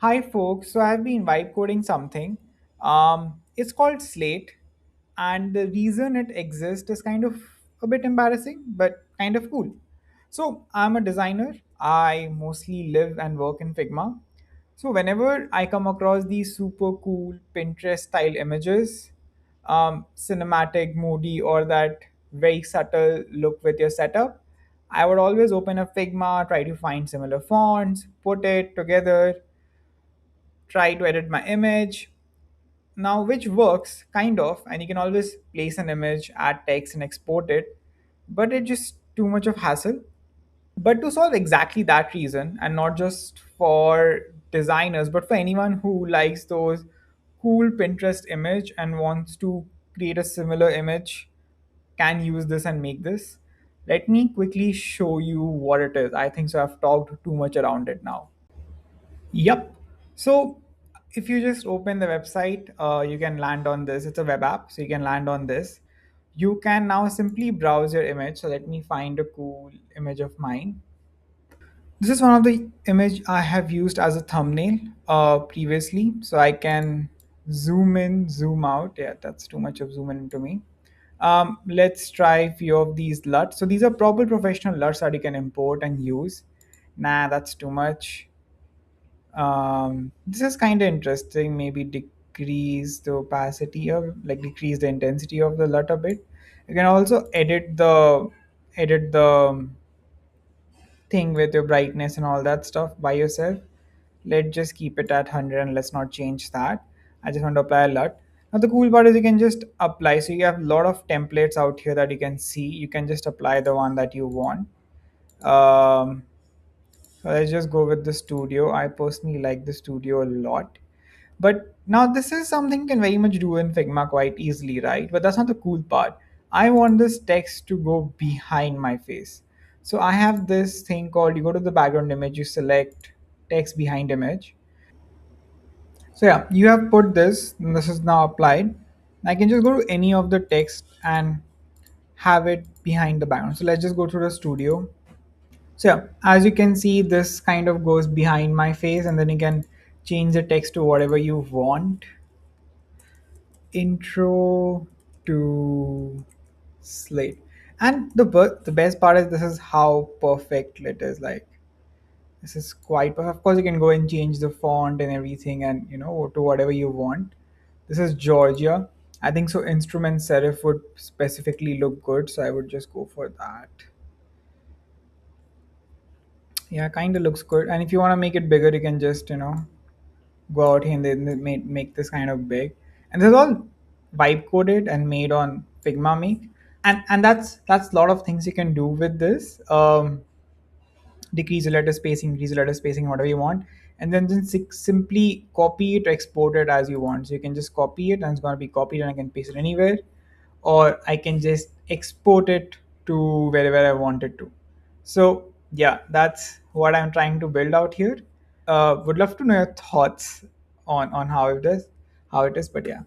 Hi, folks. So I've been vibe coding something. It's called Slate, and the reason it exists is kind of a bit embarrassing, but kind of cool. So I'm a designer. I mostly live and work in Figma. So whenever I come across these super cool Pinterest style images, cinematic, moody, or that very subtle look with your setup, I would always open a Figma, try to find similar fonts, put it together, try to edit my image now, which works kind of, and you can always place an image, add text and export it, but it's just too much of hassle. But to solve exactly that reason, and not just for designers but for anyone who likes those cool Pinterest image and wants to create a similar image, can use this and make this. Let me quickly show you what it is. I think so I've talked too much around it now. Yep. So if you just open the website, you can land on this. It's a web app, so you can land on this. You can now simply browse your image. So let me find a cool image of mine. This is one of the image I have used as a thumbnail previously. So I can zoom in, zoom out. Yeah, that's too much of zoom in to me. Let's try a few of these LUTs. So these are proper professional LUTs that you can import and use. Nah, that's too much. This is kind of interesting. Maybe decrease the opacity of, like, decrease the intensity of the LUT a bit. You can also edit the thing with your brightness and all that stuff by yourself. Let's just keep it at 100 and let's not change that. I just want to apply a LUT. Now the cool part is you can just apply. So you have a lot of templates out here that you can see. You can just apply the one that you want. Um, so let's just go with the studio. I personally like the studio a lot. But now this is something you can very much do in Figma quite easily, right? But that's not the cool part. I want this text to go behind my face. So I have this thing called, you go to the background image, you select text behind image. So yeah, you have put this, and this is now applied. I can just go to any of the text and have it behind the background. So let's just go to the studio. So yeah, as you can see, this kind of goes behind my face, and then you can change the text to whatever you want. Intro to Slate. And the best part is this is how perfect it is. Like, this is quite perfect. Of course, you can go and change the font and everything, and to whatever you want. This is Georgia. I think so. Instrument serif would specifically look good, so I would just go for that. Yeah, kind of looks good. And if you want to make it bigger, you can just go out here and then make this kind of big. And this is all vibe coded and made on Figma Make. And that's a lot of things you can do with this. Decrease the letter spacing, increase the letter spacing, whatever you want, and then just simply copy it, export it as you want. So you can just copy it, and it's going to be copied, and I can paste it anywhere, or I can just export it to wherever I want it to. So yeah, that's what I'm trying to build out here. Would love to know your thoughts on how it is, but yeah.